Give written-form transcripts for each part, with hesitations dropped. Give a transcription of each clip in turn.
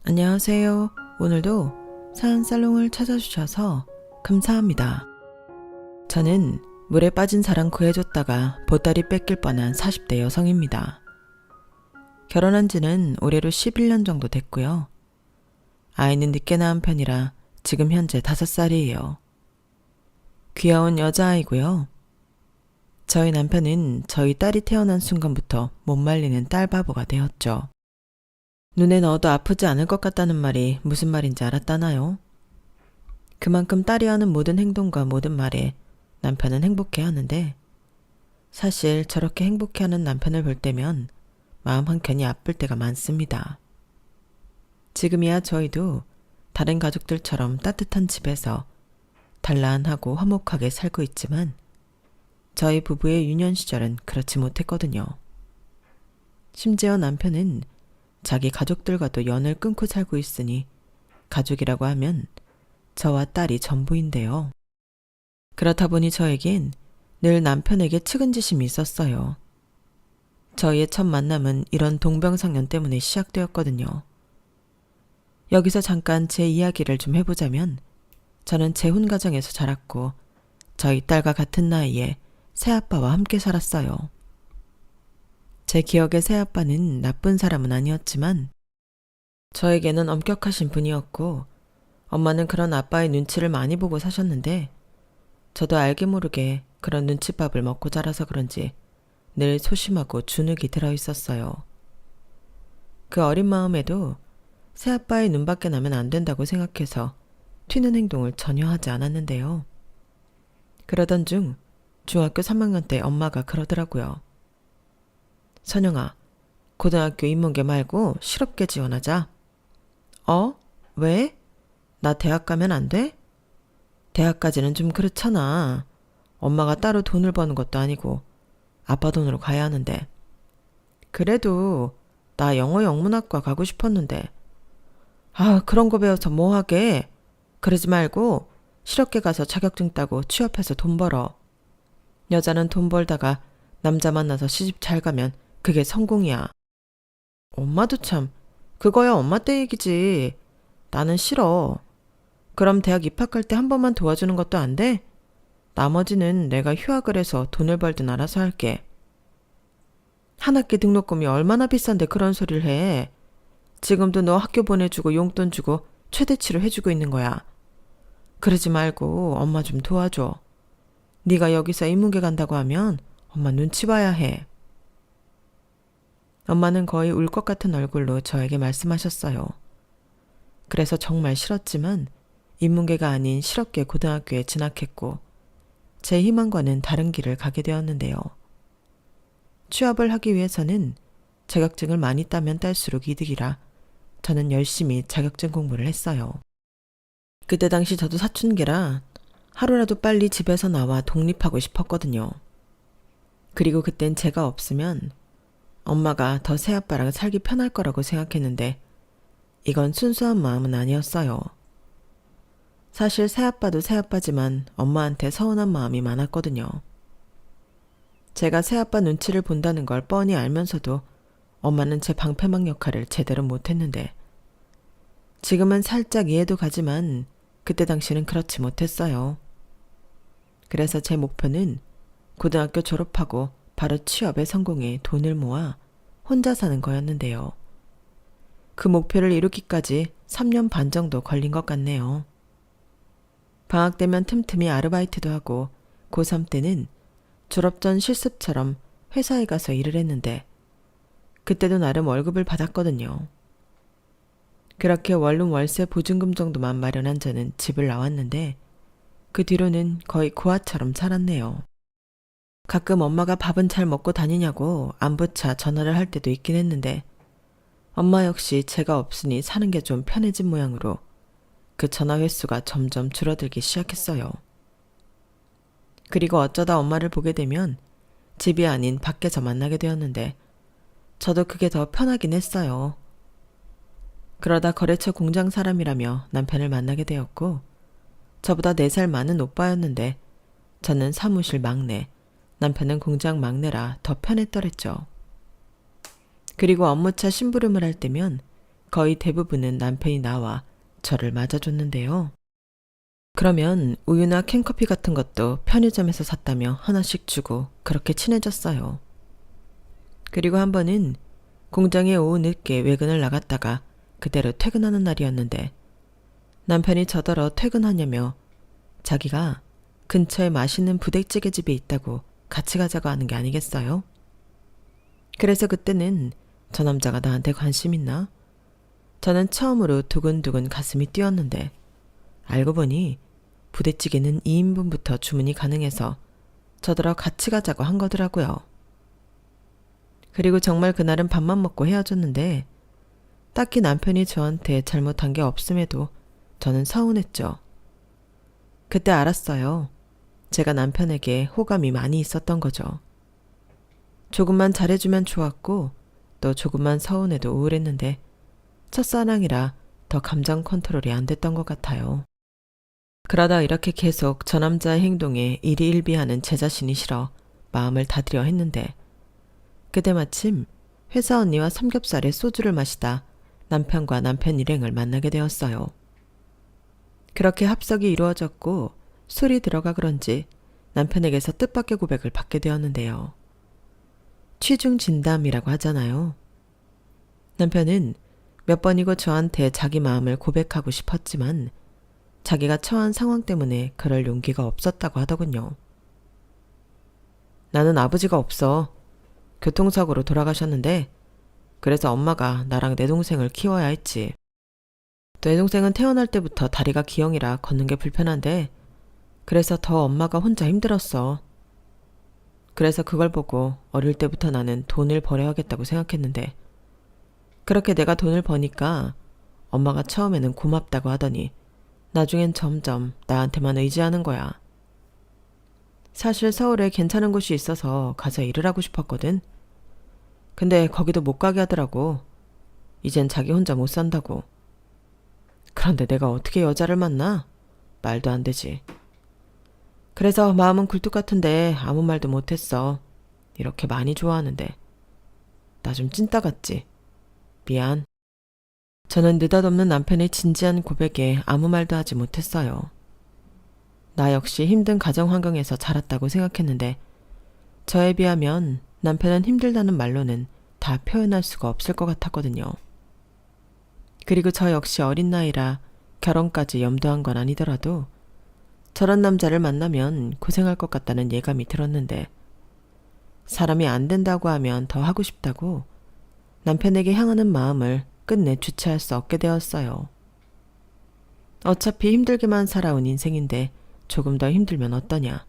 안녕하세요. 오늘도 사연살롱을 찾아주셔서 감사합니다. 저는 물에 빠진 사랑 구해줬다가 보따리 뺏길 뻔한 40대 여성입니다. 결혼한 지는 올해로 11년 정도 됐고요. 아이는 늦게 낳은 편이라 지금 현재 5살이에요. 귀여운 여자아이고요. 저희 남편은 저희 딸이 태어난 순간부터 못 말리는 딸바보가 되었죠. 눈에 넣어도 아프지 않을 것 같다는 말이 무슨 말인지 알았다나요? 그만큼 딸이 하는 모든 행동과 모든 말에 남편은 행복해하는데 사실 저렇게 행복해하는 남편을 볼 때면 마음 한켠이 아플 때가 많습니다. 지금이야 저희도 다른 가족들처럼 따뜻한 집에서 단란하고 화목하게 살고 있지만 저희 부부의 유년 시절은 그렇지 못했거든요. 심지어 남편은 자기 가족들과도 연을 끊고 살고 있으니 가족이라고 하면 저와 딸이 전부인데요. 그렇다 보니 저에겐 늘 남편에게 측은지심이 있었어요. 저희의 첫 만남은 이런 동병상련 때문에 시작되었거든요. 여기서 잠깐 제 이야기를 좀 해보자면 저는 재혼 가정에서 자랐고 저희 딸과 같은 나이에 새아빠와 함께 살았어요. 제 기억에 새아빠는 나쁜 사람은 아니었지만 저에게는 엄격하신 분이었고 엄마는 그런 아빠의 눈치를 많이 보고 사셨는데 저도 알게 모르게 그런 눈칫밥을 먹고 자라서 그런지 늘 소심하고 주눅이 들어있었어요. 그 어린 마음에도 새아빠의 눈밖에 나면 안 된다고 생각해서 튀는 행동을 전혀 하지 않았는데요. 그러던 중 중학교 3학년 때 엄마가 그러더라고요. 선영아, 고등학교 인문계 말고 실업계 지원하자. 왜? 나 대학 가면 안 돼? 대학까지는 좀 그렇잖아. 엄마가 따로 돈을 버는 것도 아니고 아빠 돈으로 가야 하는데. 그래도 나 영어 영문학과 가고 싶었는데. 그런 거 배워서 뭐 하게? 그러지 말고 실업계 가서 자격증 따고 취업해서 돈 벌어. 여자는 돈 벌다가 남자 만나서 시집 잘 가면 그게 성공이야. 엄마도 참, 그거야 엄마 때 얘기지. 나는 싫어. 그럼 대학 입학할 때 한 번만 도와주는 것도 안 돼? 나머지는 내가 휴학을 해서 돈을 벌든 알아서 할게. 한 학기 등록금이 얼마나 비싼데 그런 소리를 해. 지금도 너 학교 보내주고 용돈 주고 최대치로 해주고 있는 거야. 그러지 말고 엄마 좀 도와줘. 네가 여기서 인문계 간다고 하면 엄마 눈치 봐야 해. 엄마는 거의 울 것 같은 얼굴로 저에게 말씀하셨어요. 그래서 정말 싫었지만 인문계가 아닌 실업계 고등학교에 진학했고 제 희망과는 다른 길을 가게 되었는데요. 취업을 하기 위해서는 자격증을 많이 따면 딸수록 이득이라 저는 열심히 자격증 공부를 했어요. 그때 당시 저도 사춘기라 하루라도 빨리 집에서 나와 독립하고 싶었거든요. 그리고 그땐 제가 없으면 엄마가 더 새아빠랑 살기 편할 거라고 생각했는데 이건 순수한 마음은 아니었어요. 사실 새아빠도 새아빠지만 엄마한테 서운한 마음이 많았거든요. 제가 새아빠 눈치를 본다는 걸 뻔히 알면서도 엄마는 제 방패막 역할을 제대로 못했는데 지금은 살짝 이해도 가지만 그때 당시는 그렇지 못했어요. 그래서 제 목표는 고등학교 졸업하고 바로 취업에 성공해 돈을 모아 혼자 사는 거였는데요. 그 목표를 이루기까지 3년 반 정도 걸린 것 같네요. 방학 되면 틈틈이 아르바이트도 하고 고3 때는 졸업 전 실습처럼 회사에 가서 일을 했는데 그때도 나름 월급을 받았거든요. 그렇게 원룸 월세 보증금 정도만 마련한 저는 집을 나왔는데 그 뒤로는 거의 고아처럼 살았네요. 가끔 엄마가 밥은 잘 먹고 다니냐고 안부차 전화를 할 때도 있긴 했는데 엄마 역시 제가 없으니 사는 게 좀 편해진 모양으로 그 전화 횟수가 점점 줄어들기 시작했어요. 그리고 어쩌다 엄마를 보게 되면 집이 아닌 밖에서 만나게 되었는데 저도 그게 더 편하긴 했어요. 그러다 거래처 공장 사람이라며 남편을 만나게 되었고 저보다 4살 많은 오빠였는데 저는 사무실 막내, 남편은 공장 막내라 더 편했더랬죠. 그리고 업무차 심부름을 할 때면 거의 대부분은 남편이 나와 저를 맞아줬는데요. 그러면 우유나 캔커피 같은 것도 편의점에서 샀다며 하나씩 주고 그렇게 친해졌어요. 그리고 한 번은 공장에 오후 늦게 외근을 나갔다가 그대로 퇴근하는 날이었는데 남편이 저더러 퇴근하냐며 자기가 근처에 맛있는 부대찌개 집이 있다고 같이 가자고 하는 게 아니겠어요? 그래서 그때는 저 남자가 나한테 관심 있나? 저는 처음으로 두근두근 가슴이 뛰었는데 알고 보니 부대찌개는 2인분부터 주문이 가능해서 저더러 같이 가자고 한 거더라고요. 그리고 정말 그날은 밥만 먹고 헤어졌는데 딱히 남편이 저한테 잘못한 게 없음에도 저는 서운했죠. 그때 알았어요. 제가 남편에게 호감이 많이 있었던 거죠. 조금만 잘해주면 좋았고 또 조금만 서운해도 우울했는데 첫사랑이라 더 감정 컨트롤이 안 됐던 것 같아요. 그러다 이렇게 계속 저 남자의 행동에 일희일비하는 제 자신이 싫어 마음을 다드려 했는데 그때 마침 회사 언니와 삼겹살에 소주를 마시다 남편과 남편 일행을 만나게 되었어요. 그렇게 합석이 이루어졌고 술이 들어가 그런지 남편에게서 뜻밖의 고백을 받게 되었는데요. 취중진담이라고 하잖아요. 남편은 몇 번이고 저한테 자기 마음을 고백하고 싶었지만 자기가 처한 상황 때문에 그럴 용기가 없었다고 하더군요. 나는 아버지가 없어. 교통사고로 돌아가셨는데 그래서 엄마가 나랑 내 동생을 키워야 했지. 내 동생은 태어날 때부터 다리가 기형이라 걷는 게 불편한데 그래서 더 엄마가 혼자 힘들었어. 그래서 그걸 보고 어릴 때부터 나는 돈을 벌어야겠다고 생각했는데 그렇게 내가 돈을 버니까 엄마가 처음에는 고맙다고 하더니 나중엔 점점 나한테만 의지하는 거야. 사실 서울에 괜찮은 곳이 있어서 가서 일을 하고 싶었거든. 근데 거기도 못 가게 하더라고. 이젠 자기 혼자 못 산다고. 그런데 내가 어떻게 여자를 만나? 말도 안 되지. 그래서 마음은 굴뚝 같은데 아무 말도 못했어. 이렇게 많이 좋아하는데. 나 좀 찐따 같지? 미안. 저는 느닷없는 남편의 진지한 고백에 아무 말도 하지 못했어요. 나 역시 힘든 가정 환경에서 자랐다고 생각했는데 저에 비하면 남편은 힘들다는 말로는 다 표현할 수가 없을 것 같았거든요. 그리고 저 역시 어린 나이라 결혼까지 염두한 건 아니더라도 저런 남자를 만나면 고생할 것 같다는 예감이 들었는데 사람이 안 된다고 하면 더 하고 싶다고 남편에게 향하는 마음을 끝내 주체할 수 없게 되었어요. 어차피 힘들게만 살아온 인생인데 조금 더 힘들면 어떠냐.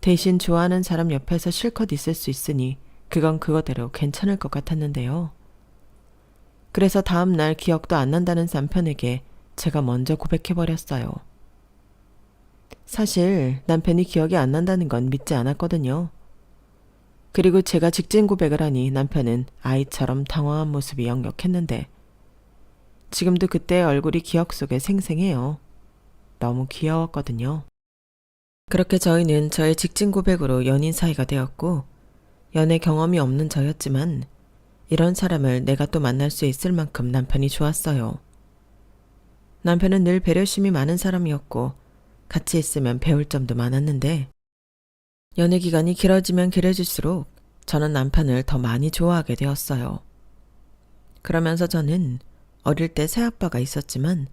대신 좋아하는 사람 옆에서 실컷 있을 수 있으니 그건 그거대로 괜찮을 것 같았는데요. 그래서 다음 날 기억도 안 난다는 남편에게 제가 먼저 고백해버렸어요. 사실 남편이 기억이 안 난다는 건 믿지 않았거든요. 그리고 제가 직진 고백을 하니 남편은 아이처럼 당황한 모습이 역력했는데 지금도 그때의 얼굴이 기억 속에 생생해요. 너무 귀여웠거든요. 그렇게 저희는 저의 직진 고백으로 연인 사이가 되었고 연애 경험이 없는 저였지만 이런 사람을 내가 또 만날 수 있을 만큼 남편이 좋았어요. 남편은 늘 배려심이 많은 사람이었고 같이 있으면 배울 점도 많았는데 연애 기간이 길어지면 길어질수록 저는 남편을 더 많이 좋아하게 되었어요. 그러면서 저는 어릴 때 새아빠가 있었지만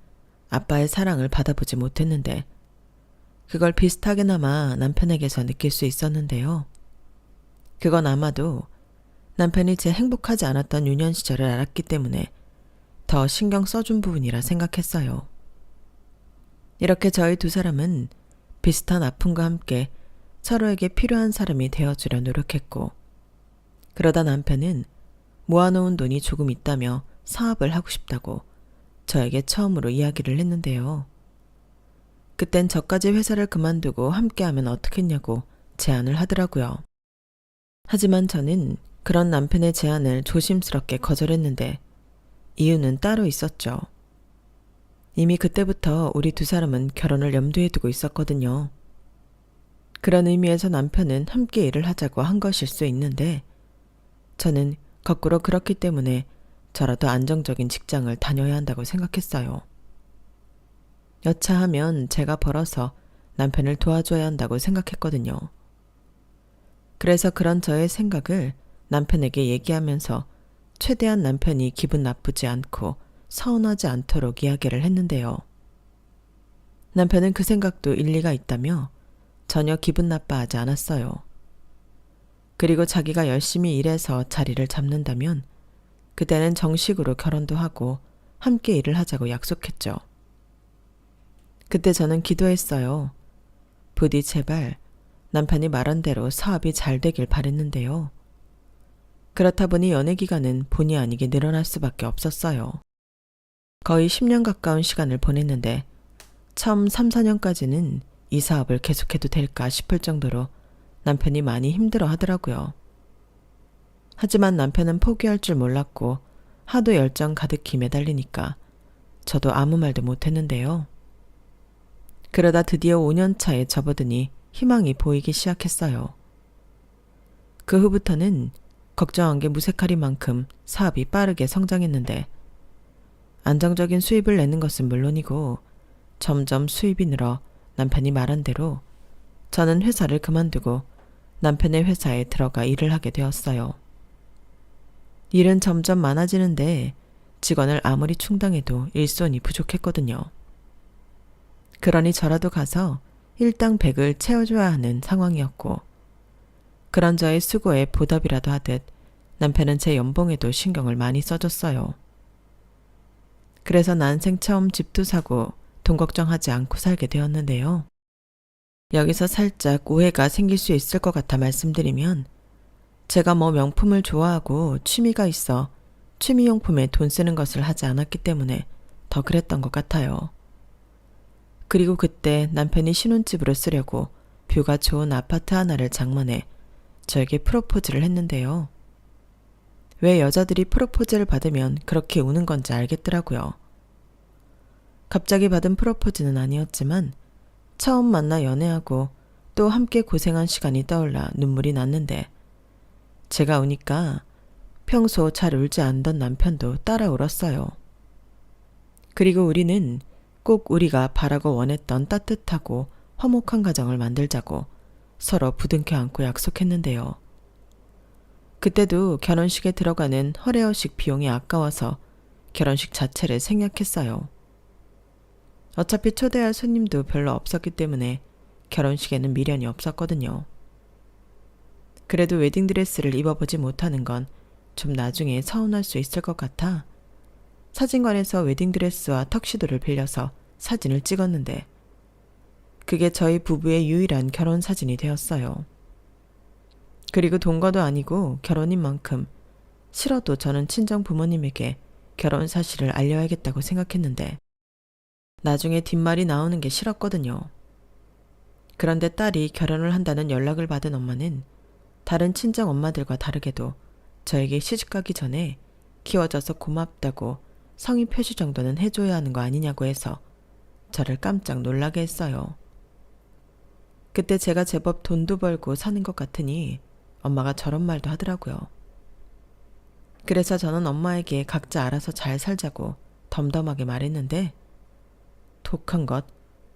아빠의 사랑을 받아보지 못했는데 그걸 비슷하게나마 남편에게서 느낄 수 있었는데요. 그건 아마도 남편이 제 행복하지 않았던 유년 시절을 알았기 때문에 더 신경 써준 부분이라 생각했어요. 이렇게 저희 두 사람은 비슷한 아픔과 함께 서로에게 필요한 사람이 되어주려 노력했고 그러다 남편은 모아놓은 돈이 조금 있다며 사업을 하고 싶다고 저에게 처음으로 이야기를 했는데요. 그땐 저까지 회사를 그만두고 함께하면 어떻겠냐고 제안을 하더라고요. 하지만 저는 그런 남편의 제안을 조심스럽게 거절했는데 이유는 따로 있었죠. 이미 그때부터 우리 두 사람은 결혼을 염두에 두고 있었거든요. 그런 의미에서 남편은 함께 일을 하자고 한 것일 수 있는데 저는 거꾸로 그렇기 때문에 저라도 안정적인 직장을 다녀야 한다고 생각했어요. 여차하면 제가 벌어서 남편을 도와줘야 한다고 생각했거든요. 그래서 그런 저의 생각을 남편에게 얘기하면서 최대한 남편이 기분 나쁘지 않고 서운하지 않도록 이야기를 했는데요. 남편은 그 생각도 일리가 있다며 전혀 기분 나빠하지 않았어요. 그리고 자기가 열심히 일해서 자리를 잡는다면 그때는 정식으로 결혼도 하고 함께 일을 하자고 약속했죠. 그때 저는 기도했어요. 부디 제발 남편이 말한 대로 사업이 잘 되길 바랬는데요. 그렇다 보니 연애 기간은 본의 아니게 늘어날 수밖에 없었어요. 거의 10년 가까운 시간을 보냈는데 처음 3, 4년까지는 이 사업을 계속해도 될까 싶을 정도로 남편이 많이 힘들어 하더라고요. 하지만 남편은 포기할 줄 몰랐고 하도 열정 가득히 매달리니까 저도 아무 말도 못했는데요. 그러다 드디어 5년 차에 접어드니 희망이 보이기 시작했어요. 그 후부터는 걱정한 게 무색하리만큼 사업이 빠르게 성장했는데 안정적인 수입을 내는 것은 물론이고 점점 수입이 늘어 남편이 말한 대로 저는 회사를 그만두고 남편의 회사에 들어가 일을 하게 되었어요. 일은 점점 많아지는데 직원을 아무리 충당해도 일손이 부족했거든요. 그러니 저라도 가서 일당 100을 채워줘야 하는 상황이었고 그런 저의 수고에 보답이라도 하듯 남편은 제 연봉에도 신경을 많이 써줬어요. 그래서 난생 처음 집도 사고 돈 걱정하지 않고 살게 되었는데요. 여기서 살짝 오해가 생길 수 있을 것 같아 말씀드리면 제가 명품을 좋아하고 취미가 있어 취미용품에 돈 쓰는 것을 하지 않았기 때문에 더 그랬던 것 같아요. 그리고 그때 남편이 신혼집으로 쓰려고 뷰가 좋은 아파트 하나를 장만해 저에게 프로포즈를 했는데요. 왜 여자들이 프로포즈를 받으면 그렇게 우는 건지 알겠더라고요. 갑자기 받은 프로포즈는 아니었지만 처음 만나 연애하고 또 함께 고생한 시간이 떠올라 눈물이 났는데 제가 우니까 평소 잘 울지 않던 남편도 따라 울었어요. 그리고 우리는 꼭 우리가 바라고 원했던 따뜻하고 화목한 가정을 만들자고 서로 부둥켜 안고 약속했는데요. 그때도 결혼식에 들어가는 허례허식 비용이 아까워서 결혼식 자체를 생략했어요. 어차피 초대할 손님도 별로 없었기 때문에 결혼식에는 미련이 없었거든요. 그래도 웨딩드레스를 입어보지 못하는 건 좀 나중에 서운할 수 있을 것 같아 사진관에서 웨딩드레스와 턱시도를 빌려서 사진을 찍었는데 그게 저희 부부의 유일한 결혼 사진이 되었어요. 그리고 동거도 아니고 결혼인 만큼 싫어도 저는 친정 부모님에게 결혼 사실을 알려야겠다고 생각했는데 나중에 뒷말이 나오는 게 싫었거든요. 그런데 딸이 결혼을 한다는 연락을 받은 엄마는 다른 친정 엄마들과 다르게도 저에게 시집가기 전에 키워줘서 고맙다고 성의 표시 정도는 해줘야 하는 거 아니냐고 해서 저를 깜짝 놀라게 했어요. 그때 제가 제법 돈도 벌고 사는 것 같으니 엄마가 저런 말도 하더라고요. 그래서 저는 엄마에게 각자 알아서 잘 살자고 덤덤하게 말했는데 독한 것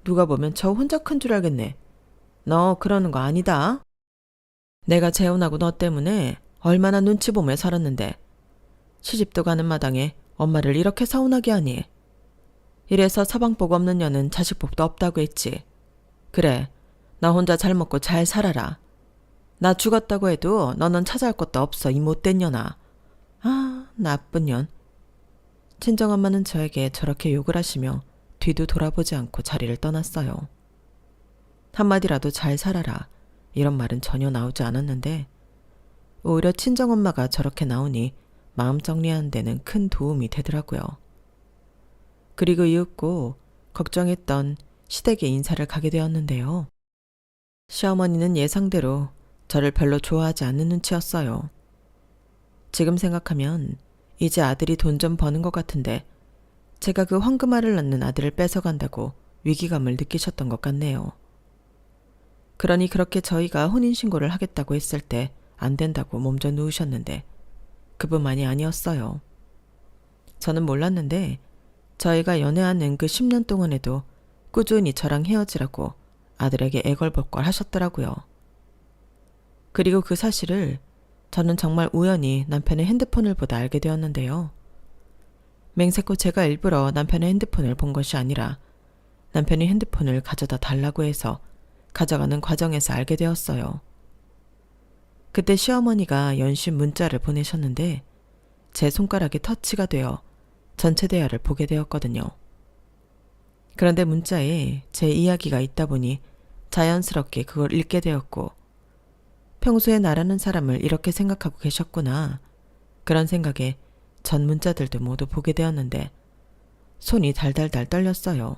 누가 보면 저 혼자 큰 줄 알겠네. 너 그러는 거 아니다. 내가 재혼하고 너 때문에 얼마나 눈치 보며 살았는데 시집도 가는 마당에 엄마를 이렇게 서운하게 하니. 이래서 서방복 없는 년은 자식복도 없다고 했지. 그래, 나 혼자 잘 먹고 잘 살아라. 나 죽었다고 해도 너는 찾아올 것도 없어, 이 못된 년아. 아, 나쁜 년. 친정엄마는 저에게 저렇게 욕을 하시며 뒤도 돌아보지 않고 자리를 떠났어요. 한마디라도 잘 살아라. 이런 말은 전혀 나오지 않았는데 오히려 친정엄마가 저렇게 나오니 마음 정리하는 데는 큰 도움이 되더라고요. 그리고 이윽고 걱정했던 시댁의 인사를 가게 되었는데요. 시어머니는 예상대로 저를 별로 좋아하지 않는 눈치였어요. 지금 생각하면 이제 아들이 돈 좀 버는 것 같은데 제가 그 황금알을 낳는 아들을 뺏어간다고 위기감을 느끼셨던 것 같네요. 그러니 그렇게 저희가 혼인신고를 하겠다고 했을 때 안 된다고 몸져 누우셨는데 그뿐만이 아니었어요. 저는 몰랐는데 저희가 연애하는 그 10년 동안에도 꾸준히 저랑 헤어지라고 아들에게 애걸복걸 하셨더라고요. 그리고 그 사실을 저는 정말 우연히 남편의 핸드폰을 보다 알게 되었는데요. 맹세코 제가 일부러 남편의 핸드폰을 본 것이 아니라 남편이 핸드폰을 가져다 달라고 해서 가져가는 과정에서 알게 되었어요. 그때 시어머니가 연신 문자를 보내셨는데 제 손가락에 터치가 되어 전체 대화를 보게 되었거든요. 그런데 문자에 제 이야기가 있다 보니 자연스럽게 그걸 읽게 되었고 평소에 나라는 사람을 이렇게 생각하고 계셨구나. 그런 생각에 전 문자들도 모두 보게 되었는데 손이 달달달 떨렸어요.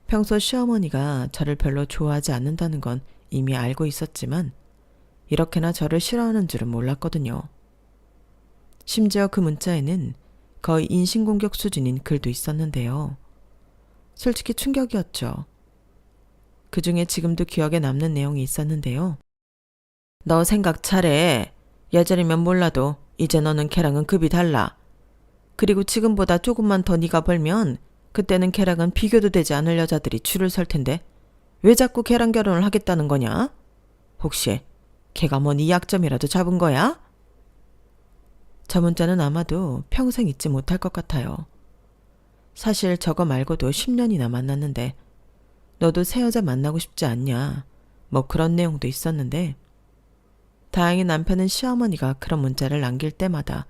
평소 시어머니가 저를 별로 좋아하지 않는다는 건 이미 알고 있었지만 이렇게나 저를 싫어하는 줄은 몰랐거든요. 심지어 그 문자에는 거의 인신공격 수준인 글도 있었는데요. 솔직히 충격이었죠. 그 중에 지금도 기억에 남는 내용이 있었는데요. 너 생각 잘해. 예전이면 몰라도 이제 너는 걔랑은 급이 달라. 그리고 지금보다 조금만 더 네가 벌면 그때는 걔랑은 비교도 되지 않을 여자들이 줄을 설 텐데 왜 자꾸 걔랑 결혼을 하겠다는 거냐? 혹시 걔가 뭐 네 약점이라도 잡은 거야? 저 문자는 아마도 평생 잊지 못할 것 같아요. 사실 저거 말고도 10년이나 만났는데 너도 새 여자 만나고 싶지 않냐? 뭐 그런 내용도 있었는데 다행히 남편은 시어머니가 그런 문자를 남길 때마다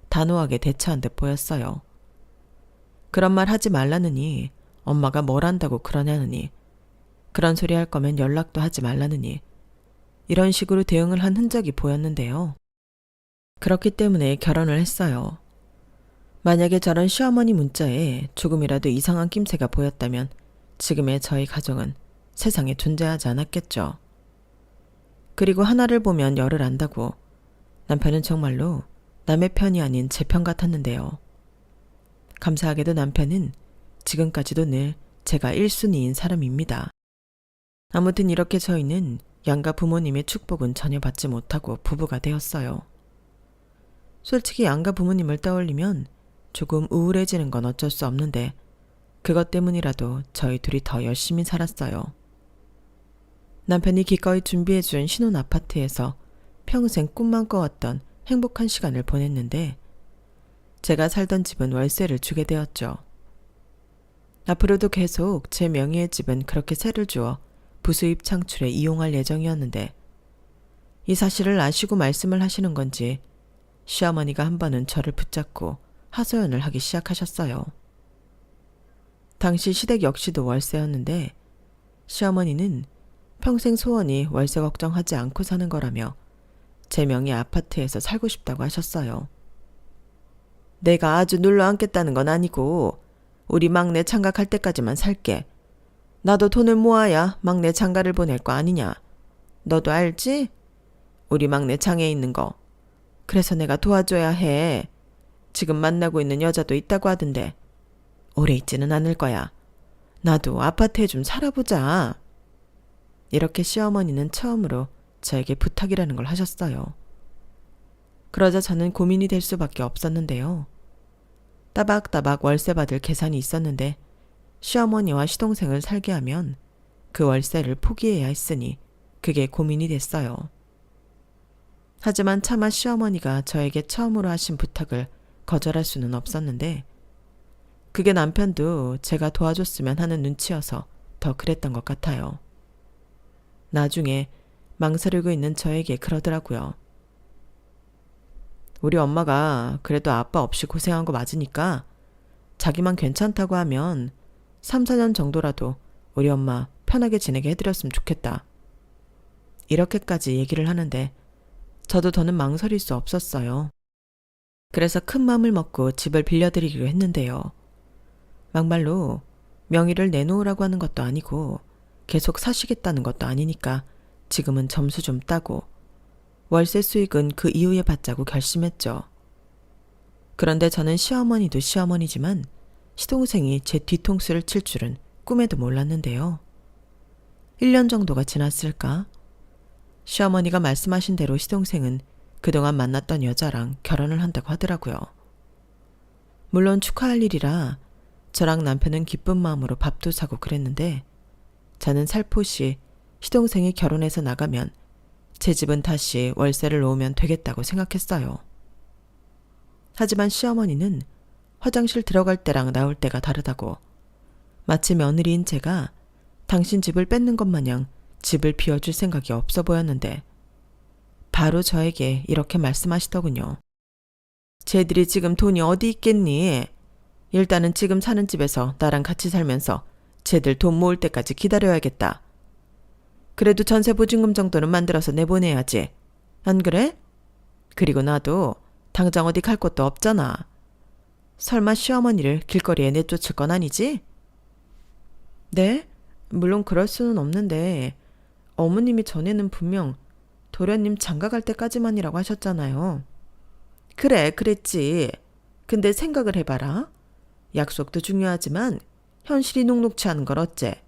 단호하게 대처한 듯 보였어요. 그런 말 하지 말라느니 엄마가 뭘 한다고 그러냐느니 그런 소리 할 거면 연락도 하지 말라느니 이런 식으로 대응을 한 흔적이 보였는데요. 그렇기 때문에 결혼을 했어요. 만약에 저런 시어머니 문자에 조금이라도 이상한 낌새가 보였다면 지금의 저희 가정은 세상에 존재하지 않았겠죠. 그리고 하나를 보면 열을 안다고 남편은 정말로 남의 편이 아닌 제 편 같았는데요. 감사하게도 남편은 지금까지도 늘 제가 1순위인 사람입니다. 아무튼 이렇게 저희는 양가 부모님의 축복은 전혀 받지 못하고 부부가 되었어요. 솔직히 양가 부모님을 떠올리면 조금 우울해지는 건 어쩔 수 없는데 그것 때문이라도 저희 둘이 더 열심히 살았어요. 남편이 기꺼이 준비해준 신혼 아파트에서 평생 꿈만 꿔왔던 행복한 시간을 보냈는데 제가 살던 집은 월세를 주게 되었죠. 앞으로도 계속 제 명의의 집은 그렇게 세를 주어 부수입 창출에 이용할 예정이었는데 이 사실을 아시고 말씀을 하시는 건지 시어머니가 한 번은 저를 붙잡고 하소연을 하기 시작하셨어요. 당시 시댁 역시도 월세였는데 시어머니는 평생 소원이 월세 걱정하지 않고 사는 거라며 제 명의 아파트에서 살고 싶다고 하셨어요. 내가 아주 눌러 앉겠다는 건 아니고 우리 막내 장가갈 때까지만 살게. 나도 돈을 모아야 막내 장가를 보낼 거 아니냐. 너도 알지? 우리 막내 장애 있는 거. 그래서 내가 도와줘야 해. 지금 만나고 있는 여자도 있다고 하던데 오래 있지는 않을 거야. 나도 아파트에 좀 살아보자. 이렇게 시어머니는 처음으로 저에게 부탁이라는 걸 하셨어요. 그러자 저는 고민이 될 수밖에 없었는데요. 따박따박 월세 받을 계산이 있었는데 시어머니와 시동생을 살게 하면 그 월세를 포기해야 했으니 그게 고민이 됐어요. 하지만 차마 시어머니가 저에게 처음으로 하신 부탁을 거절할 수는 없었는데 그게 남편도 제가 도와줬으면 하는 눈치여서 더 그랬던 것 같아요. 나중에 망설이고 있는 저에게 그러더라고요. 우리 엄마가 그래도 아빠 없이 고생한 거 맞으니까 자기만 괜찮다고 하면 3, 4년 정도라도 우리 엄마 편하게 지내게 해드렸으면 좋겠다. 이렇게까지 얘기를 하는데 저도 더는 망설일 수 없었어요. 그래서 큰 맘을 먹고 집을 빌려드리기로 했는데요. 막말로 명의를 내놓으라고 하는 것도 아니고 계속 사시겠다는 것도 아니니까 지금은 점수 좀 따고 월세 수익은 그 이후에 받자고 결심했죠. 그런데 저는 시어머니도 시어머니지만 시동생이 제 뒤통수를 칠 줄은 꿈에도 몰랐는데요. 1년 정도가 지났을까? 시어머니가 말씀하신 대로 시동생은 그동안 만났던 여자랑 결혼을 한다고 하더라고요. 물론 축하할 일이라 저랑 남편은 기쁜 마음으로 밥도 사고 그랬는데 저는 살포시 시동생이 결혼해서 나가면 제 집은 다시 월세를 놓으면 되겠다고 생각했어요. 하지만 시어머니는 화장실 들어갈 때랑 나올 때가 다르다고, 마치 며느리인 제가 당신 집을 뺏는 것 마냥 집을 비워줄 생각이 없어 보였는데 바로 저에게 이렇게 말씀하시더군요. 쟤들이 지금 돈이 어디 있겠니? 일단은 지금 사는 집에서 나랑 같이 살면서 쟤들 돈 모을 때까지 기다려야겠다. 그래도 전세 보증금 정도는 만들어서 내보내야지. 안 그래? 그리고 나도 당장 어디 갈 곳도 없잖아. 설마 시어머니를 길거리에 내쫓을 건 아니지? 네? 물론 그럴 수는 없는데 어머님이 전에는 분명 도련님 장가갈 때까지만이라고 하셨잖아요. 그래, 그랬지. 근데 생각을 해봐라. 약속도 중요하지만 현실이 녹록치 않은 걸 어째?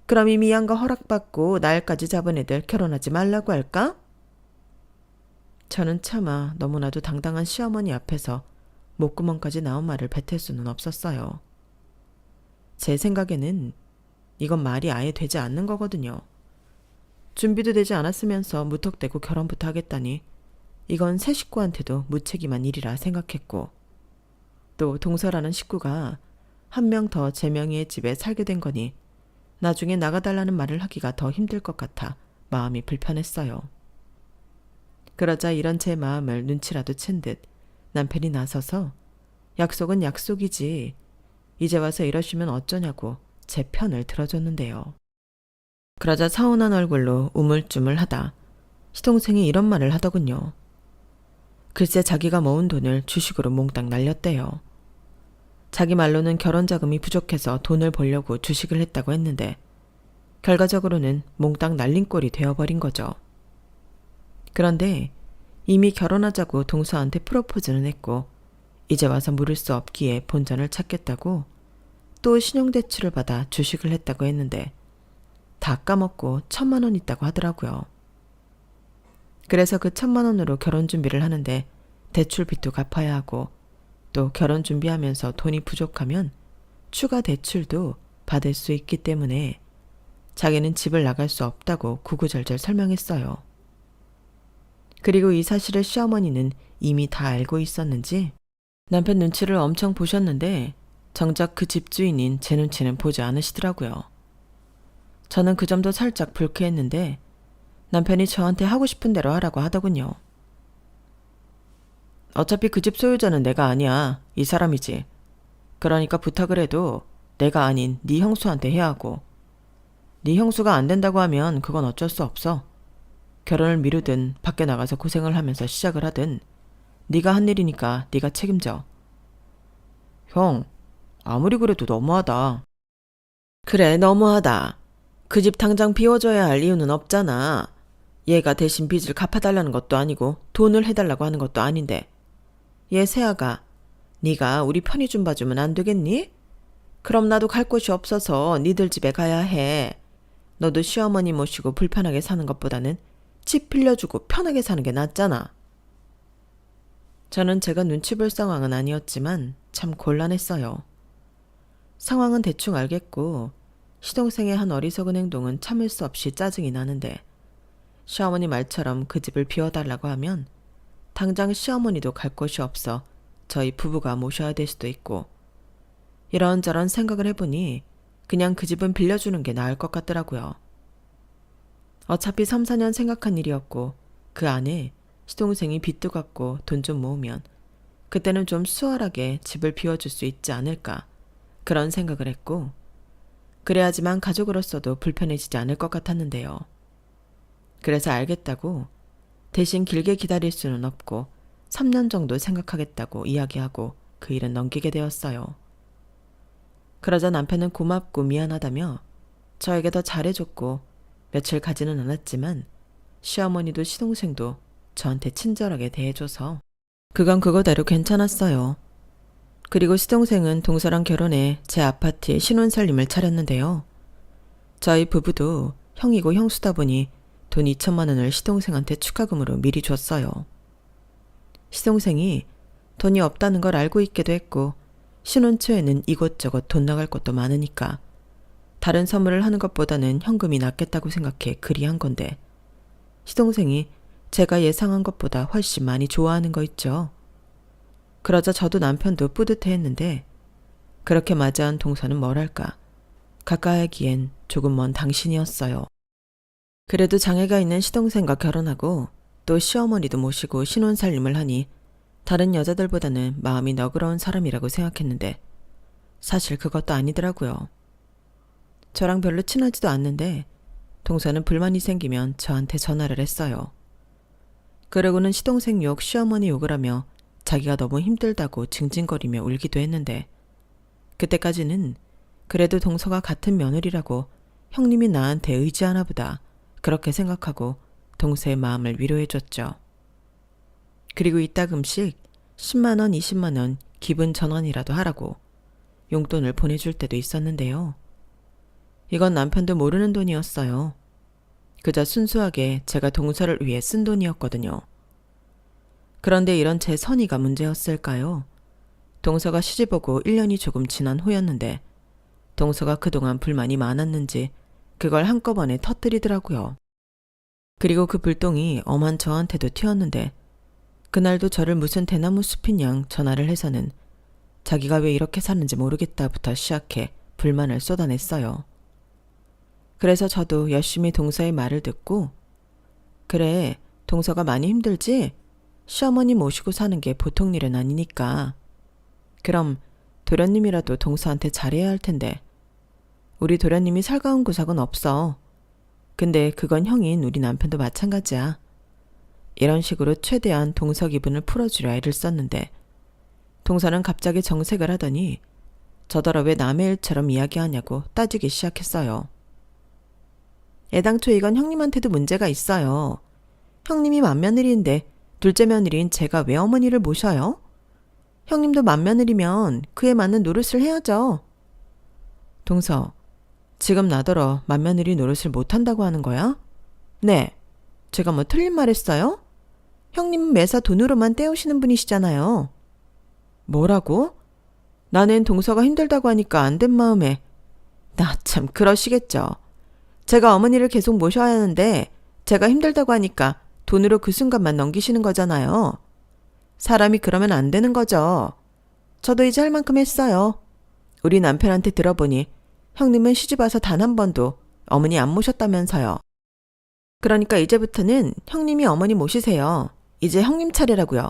그럼 이미 양가 허락받고 날까지 잡은 애들 결혼하지 말라고 할까? 저는 차마 너무나도 당당한 시어머니 앞에서 목구멍까지 나온 말을 뱉을 수는 없었어요. 제 생각에는 이건 말이 아예 되지 않는 거거든요. 준비도 되지 않았으면서 무턱대고 결혼부터 하겠다니 이건 새 식구한테도 무책임한 일이라 생각했고, 또 동서라는 식구가 한 명 더 제 명의의 집에 살게 된 거니 나중에 나가달라는 말을 하기가 더 힘들 것 같아 마음이 불편했어요. 그러자 이런 제 마음을 눈치라도 챈 듯 남편이 나서서 약속은 약속이지, 이제 와서 이러시면 어쩌냐고 제 편을 들어줬는데요. 그러자 서운한 얼굴로 우물쭈물하다 시동생이 이런 말을 하더군요. 글쎄 자기가 모은 돈을 주식으로 몽땅 날렸대요. 자기 말로는 결혼 자금이 부족해서 돈을 벌려고 주식을 했다고 했는데 결과적으로는 몽땅 날린 꼴이 되어버린 거죠. 그런데 이미 결혼하자고 동서한테 프로포즈는 했고 이제 와서 물을 수 없기에 본전을 찾겠다고 또 신용대출을 받아 주식을 했다고 했는데 다 까먹고 1,000만 원 있다고 하더라고요. 그래서 그 1,000만 원으로 결혼 준비를 하는데 대출빚도 갚아야 하고 또 결혼 준비하면서 돈이 부족하면 추가 대출도 받을 수 있기 때문에 자기는 집을 나갈 수 없다고 구구절절 설명했어요. 그리고 이 사실을 시어머니는 이미 다 알고 있었는지 남편 눈치를 엄청 보셨는데 정작 그 집주인인 제 눈치는 보지 않으시더라고요. 저는 그 점도 살짝 불쾌했는데 남편이 저한테 하고 싶은 대로 하라고 하더군요. 어차피 그 집 소유자는 내가 아니야. 이 사람이지. 그러니까 부탁을 해도 내가 아닌 네 형수한테 해야 하고, 네 형수가 안 된다고 하면 그건 어쩔 수 없어. 결혼을 미루든 밖에 나가서 고생을 하면서 시작을 하든 네가 한 일이니까 네가 책임져. 형, 아무리 그래도 너무하다. 그래, 너무하다. 그 집 당장 비워줘야 할 이유는 없잖아. 얘가 대신 빚을 갚아달라는 것도 아니고 돈을 해달라고 하는 것도 아닌데. 얘 새아가, 네가 우리 편의 좀 봐주면 안 되겠니? 그럼 나도 갈 곳이 없어서 니들 집에 가야 해. 너도 시어머니 모시고 불편하게 사는 것보다는 집 빌려주고 편하게 사는 게 낫잖아. 저는 제가 눈치 볼 상황은 아니었지만 참 곤란했어요. 상황은 대충 알겠고 시동생의 한 어리석은 행동은 참을 수 없이 짜증이 나는데 시어머니 말처럼 그 집을 비워달라고 하면 당장 시어머니도 갈 곳이 없어 저희 부부가 모셔야 될 수도 있고, 이런저런 생각을 해보니 그냥 그 집은 빌려주는 게 나을 것 같더라고요. 어차피 3, 4년 생각한 일이었고 그 안에 시동생이 빚도 갚고 돈 좀 모으면 그때는 좀 수월하게 집을 비워줄 수 있지 않을까, 그런 생각을 했고, 그래야지만 가족으로서도 불편해지지 않을 것 같았는데요. 그래서 알겠다고 대신 길게 기다릴 수는 없고 3년 정도 생각하겠다고 이야기하고 그 일은 넘기게 되었어요. 그러자 남편은 고맙고 미안하다며 저에게 더 잘해줬고 며칠 가지는 않았지만 시어머니도 시동생도 저한테 친절하게 대해줘서 그건 그거대로 괜찮았어요. 그리고 시동생은 동서랑 결혼해 제 아파트에 신혼살림을 차렸는데요. 저희 부부도 형이고 형수다 보니 돈 2,000만 원을 시동생한테 축하금으로 미리 줬어요. 시동생이 돈이 없다는 걸 알고 있기도 했고 신혼 초에는 이곳저곳 돈 나갈 것도 많으니까 다른 선물을 하는 것보다는 현금이 낫겠다고 생각해 그리 한 건데 시동생이 제가 예상한 것보다 훨씬 많이 좋아하는 거 있죠. 그러자 저도 남편도 뿌듯해했는데 그렇게 맞이한 동서는 뭐랄까 가까이 하기엔 조금 먼 당신이었어요. 그래도 장애가 있는 시동생과 결혼하고 또 시어머니도 모시고 신혼살림을 하니 다른 여자들보다는 마음이 너그러운 사람이라고 생각했는데 사실 그것도 아니더라고요. 저랑 별로 친하지도 않는데 동서는 불만이 생기면 저한테 전화를 했어요. 그러고는 시동생 욕, 시어머니 욕을 하며 자기가 너무 힘들다고 징징거리며 울기도 했는데 그때까지는 그래도 동서가 같은 며느리라고 형님이 나한테 의지하나 보다 그렇게 생각하고 동서의 마음을 위로해줬죠. 그리고 이따금씩 10만 원, 20만 원 기분 전환이라도 하라고 용돈을 보내줄 때도 있었는데요. 이건 남편도 모르는 돈이었어요. 그저 순수하게 제가 동서를 위해 쓴 돈이었거든요. 그런데 이런 제 선의가 문제였을까요? 동서가 시집오고 1년이 조금 지난 후였는데 동서가 그동안 불만이 많았는지 그걸 한꺼번에 터뜨리더라고요. 그리고 그 불똥이 엄한 저한테도 튀었는데 그날도 저를 무슨 대나무 숲인 양 전화를 해서는 자기가 왜 이렇게 사는지 모르겠다부터 시작해 불만을 쏟아냈어요. 그래서 저도 열심히 동서의 말을 듣고 그래, 동서가 많이 힘들지? 시어머니 모시고 사는 게 보통 일은 아니니까. 그럼 도련님이라도 동서한테 잘해야 할 텐데. 우리 도련님이 살가운 구석은 없어. 근데 그건 형인 우리 남편도 마찬가지야. 이런 식으로 최대한 동서 기분을 풀어주려 애를 썼는데 동서는 갑자기 정색을 하더니 저더러 왜 남의 일처럼 이야기하냐고 따지기 시작했어요. 애당초 이건 형님한테도 문제가 있어요. 형님이 맏며느리인데 둘째 며느리인 제가 왜 어머니를 모셔요? 형님도 맏며느리면 그에 맞는 노릇을 해야죠. 동서, 지금 나더러 맏며느리 노릇을 못한다고 하는 거야? 네, 제가 뭐 틀린 말 했어요? 형님은 매사 돈으로만 때우시는 분이시잖아요. 뭐라고? 나는 동서가 힘들다고 하니까 안 된 마음에. 나 참 그러시겠죠. 제가 어머니를 계속 모셔야 하는데 제가 힘들다고 하니까 돈으로 그 순간만 넘기시는 거잖아요. 사람이 그러면 안 되는 거죠. 저도 이제 할 만큼 했어요. 우리 남편한테 들어보니 형님은 시집와서 단 한 번도 어머니 안 모셨다면서요. 그러니까 이제부터는 형님이 어머니 모시세요. 이제 형님 차례라고요.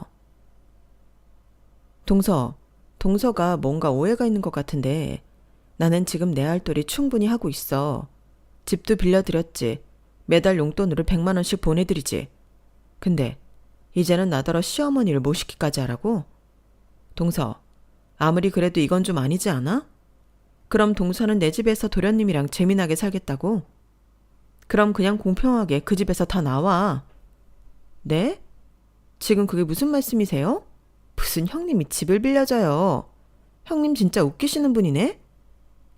동서가 뭔가 오해가 있는 것 같은데 나는 지금 내 할 도리 충분히 하고 있어. 집도 빌려드렸지. 매달 용돈으로 100만 원씩 보내드리지. 근데 이제는 나더러 시어머니를 모시기까지 하라고? 동서, 아무리 그래도 이건 좀 아니지 않아? 그럼 동서는 내 집에서 도련님이랑 재미나게 살겠다고? 그럼 그냥 공평하게 그 집에서 다 나와. 네? 지금 그게 무슨 말씀이세요? 무슨 형님이 집을 빌려줘요. 형님 진짜 웃기시는 분이네?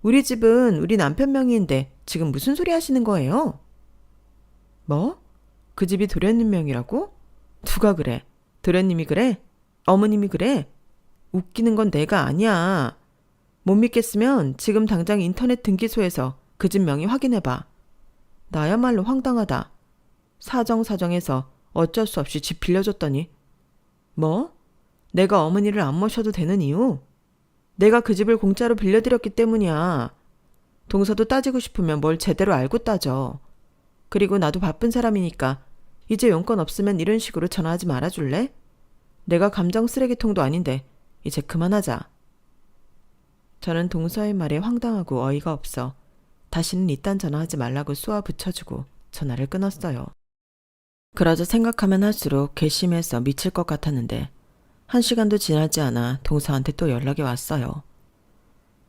우리 집은 우리 남편 명의인데 지금 무슨 소리 하시는 거예요? 뭐? 그 집이 도련님 명이라고? 누가 그래? 도련님이 그래? 어머님이 그래? 웃기는 건 내가 아니야. 못 믿겠으면 지금 당장 인터넷 등기소에서 그 집 명의 확인해봐. 나야말로 황당하다. 사정사정해서 어쩔 수 없이 집 빌려줬더니. 뭐? 내가 어머니를 안 모셔도 되는 이유? 내가 그 집을 공짜로 빌려드렸기 때문이야. 동서도 따지고 싶으면 뭘 제대로 알고 따져. 그리고 나도 바쁜 사람이니까 이제 용건 없으면 이런 식으로 전화하지 말아줄래? 내가 감정 쓰레기통도 아닌데 이제 그만하자. 저는 동서의 말에 황당하고 어이가 없어 다시는 이딴 전화하지 말라고 쏘아 붙여주고 전화를 끊었어요. 그러자 생각하면 할수록 괘씸해서 미칠 것 같았는데 1시간도 지나지 않아 동서한테 또 연락이 왔어요.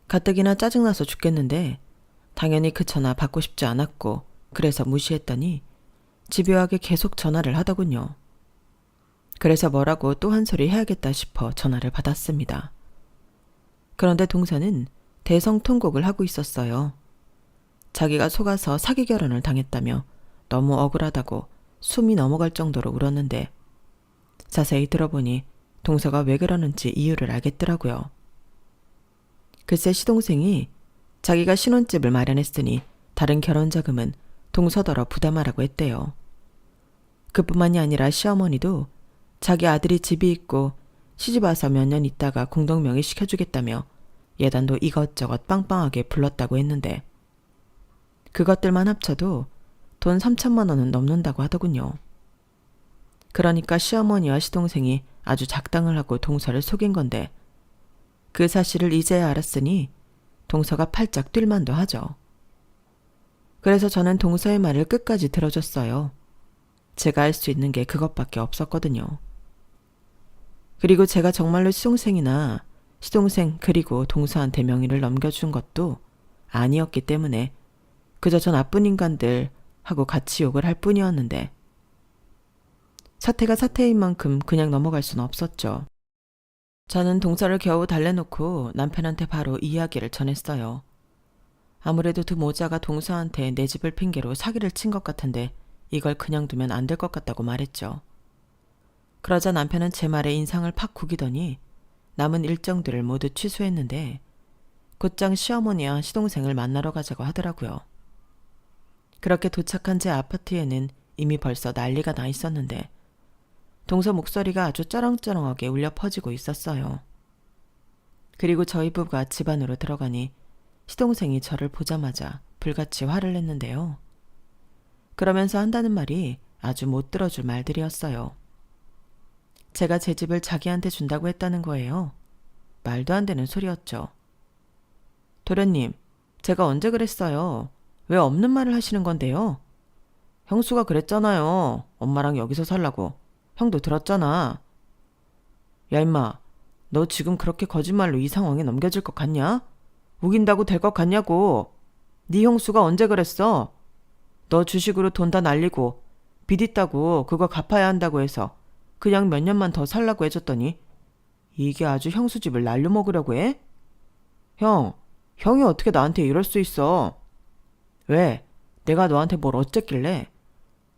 가뜩이나 짜증나서 죽겠는데 당연히 그 전화 받고 싶지 않았고 그래서 무시했더니 집요하게 계속 전화를 하더군요. 그래서 뭐라고 또 한 소리 해야겠다 싶어 전화를 받았습니다. 그런데 동서는 대성통곡을 하고 있었어요. 자기가 속아서 사기 결혼을 당했다며 너무 억울하다고 숨이 넘어갈 정도로 울었는데 자세히 들어보니 동서가 왜 그러는지 이유를 알겠더라고요. 글쎄 시동생이 자기가 신혼집을 마련했으니 다른 결혼 자금은 동서더러 부담하라고 했대요. 그뿐만이 아니라 시어머니도 자기 아들이 집이 있고 시집 와서 몇 년 있다가 공동명의 시켜주겠다며 예단도 이것저것 빵빵하게 불렀다고 했는데 그것들만 합쳐도 돈 3천만 원은 넘는다고 하더군요. 그러니까 시어머니와 시동생이 아주 작당을 하고 동서를 속인 건데 그 사실을 이제야 알았으니 동서가 팔짝 뛸만도 하죠. 그래서 저는 동서의 말을 끝까지 들어줬어요. 제가 할 수 있는 게 그것밖에 없었거든요. 그리고 제가 정말로 시동생이나 시동생 그리고 동서한테 명의를 넘겨준 것도 아니었기 때문에 그저 저 나쁜 인간들 하고 같이 욕을 할 뿐이었는데 사태가 사태인 만큼 그냥 넘어갈 수는 없었죠. 저는 동서를 겨우 달래놓고 남편한테 바로 이야기를 전했어요. 아무래도 두 모자가 동서한테 내 집을 핑계로 사기를 친 것 같은데 이걸 그냥 두면 안 될 것 같다고 말했죠. 그러자 남편은 제 말에 인상을 팍 구기더니 남은 일정들을 모두 취소했는데 곧장 시어머니와 시동생을 만나러 가자고 하더라고요. 그렇게 도착한 제 아파트에는 이미 벌써 난리가 나 있었는데 동서 목소리가 아주 쩌렁쩌렁하게 울려 퍼지고 있었어요. 그리고 저희 부부가 집 안으로 들어가니 시동생이 저를 보자마자 불같이 화를 냈는데요. 그러면서 한다는 말이 아주 못 들어줄 말들이었어요. 제가 제 집을 자기한테 준다고 했다는 거예요. 말도 안 되는 소리였죠. 도련님, 제가 언제 그랬어요? 왜 없는 말을 하시는 건데요? 형수가 그랬잖아요. 엄마랑 여기서 살라고. 형도 들었잖아. 야 임마, 너 지금 그렇게 거짓말로 이 상황에 넘겨질 것 같냐? 우긴다고 될 것 같냐고. 네 형수가 언제 그랬어? 너 주식으로 돈 다 날리고 빚 있다고 그거 갚아야 한다고 해서 그냥 몇 년만 더 살라고 해줬더니 이게 아주 형수 집을 날려먹으려고 해? 형이 어떻게 나한테 이럴 수 있어? 왜? 내가 너한테 뭘 어쨌길래?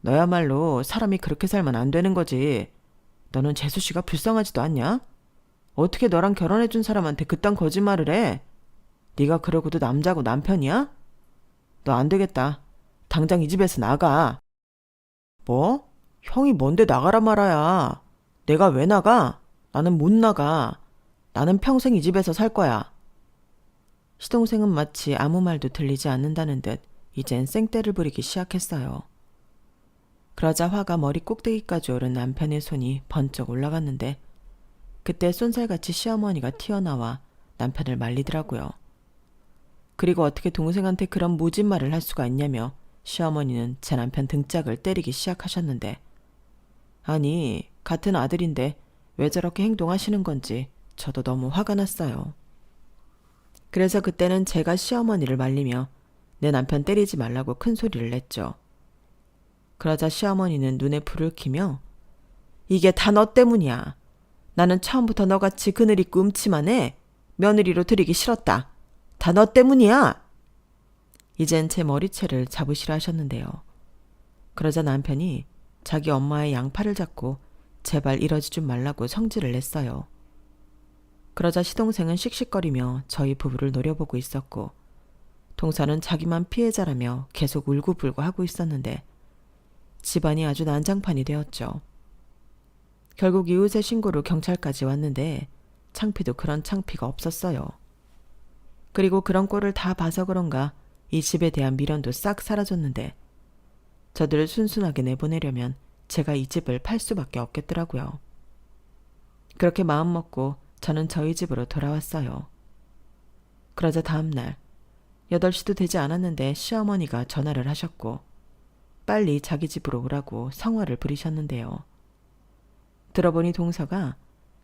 너야말로 사람이 그렇게 살면 안 되는 거지. 너는 재수 씨가 불쌍하지도 않냐? 어떻게 너랑 결혼해준 사람한테 그딴 거짓말을 해? 네가 그러고도 남자고 남편이야? 너 안 되겠다. 당장 이 집에서 나가. 뭐? 형이 뭔데 나가라 말아야. 내가 왜 나가? 나는 못 나가. 나는 평생 이 집에서 살 거야. 시동생은 마치 아무 말도 들리지 않는다는 듯 이젠 생떼를 부리기 시작했어요. 그러자 화가 머리 꼭대기까지 오른 남편의 손이 번쩍 올라갔는데 그때 쏜살같이 시어머니가 튀어나와 남편을 말리더라고요. 그리고 어떻게 동생한테 그런 모진 말을 할 수가 있냐며 시어머니는 제 남편 등짝을 때리기 시작하셨는데 아니, 같은 아들인데 왜 저렇게 행동하시는 건지 저도 너무 화가 났어요. 그래서 그때는 제가 시어머니를 말리며 내 남편 때리지 말라고 큰 소리를 냈죠. 그러자 시어머니는 눈에 불을 켜며 이게 다 너 때문이야. 나는 처음부터 너같이 그늘 있고 음치만 해. 며느리로 들이기 싫었다. 다 너 때문이야. 이젠 제 머리채를 잡으시라 하셨는데요. 그러자 남편이 자기 엄마의 양팔을 잡고 제발 이러지 좀 말라고 성질을 냈어요. 그러자 시동생은 씩씩거리며 저희 부부를 노려보고 있었고 동서는 자기만 피해자라며 계속 울고불고 하고 있었는데 집안이 아주 난장판이 되었죠. 결국 이웃의 신고로 경찰까지 왔는데 창피도 그런 창피가 없었어요. 그리고 그런 꼴을 다 봐서 그런가 이 집에 대한 미련도 싹 사라졌는데 저들을 순순하게 내보내려면 제가 이 집을 팔 수밖에 없겠더라고요. 그렇게 마음먹고 저는 저희 집으로 돌아왔어요. 그러자 다음날 8시도 되지 않았는데 시어머니가 전화를 하셨고 빨리 자기 집으로 오라고 성화를 부리셨는데요. 들어보니 동서가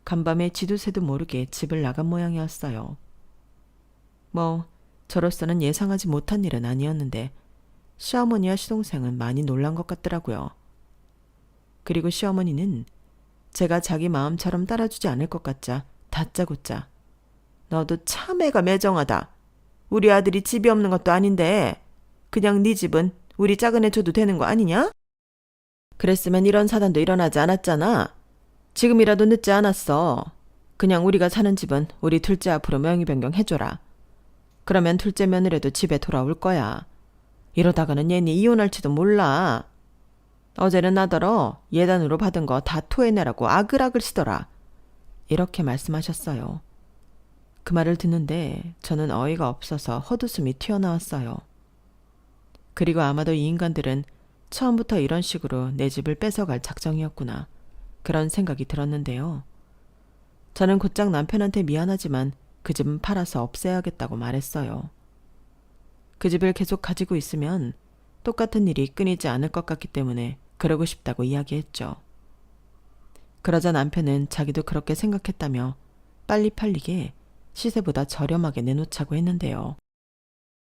간밤에 지도새도 모르게 집을 나간 모양이었어요. 뭐 저로서는 예상하지 못한 일은 아니었는데 시어머니와 시동생은 많이 놀란 것 같더라고요. 그리고 시어머니는 제가 자기 마음처럼 따라주지 않을 것 같자 다짜고짜 너도 참 애가 매정하다. 우리 아들이 집이 없는 것도 아닌데 그냥 네 집은 우리 작은 애 줘도 되는 거 아니냐? 그랬으면 이런 사단도 일어나지 않았잖아. 지금이라도 늦지 않았어. 그냥 우리가 사는 집은 우리 둘째 앞으로 명의 변경해줘라. 그러면 둘째 며느리도 집에 돌아올 거야. 이러다가는 얘니 이혼할지도 몰라. 어제는 나더러 예단으로 받은 거 다 토해내라고 아글아글시더라. 이렇게 말씀하셨어요. 그 말을 듣는데 저는 어이가 없어서 헛웃음이 튀어나왔어요. 그리고 아마도 이 인간들은 처음부터 이런 식으로 내 집을 뺏어갈 작정이었구나. 그런 생각이 들었는데요. 저는 곧장 남편한테 미안하지만 그 집은 팔아서 없애야겠다고 말했어요. 그 집을 계속 가지고 있으면 똑같은 일이 끊이지 않을 것 같기 때문에 그러고 싶다고 이야기했죠. 그러자 남편은 자기도 그렇게 생각했다며 빨리 팔리게 시세보다 저렴하게 내놓자고 했는데요.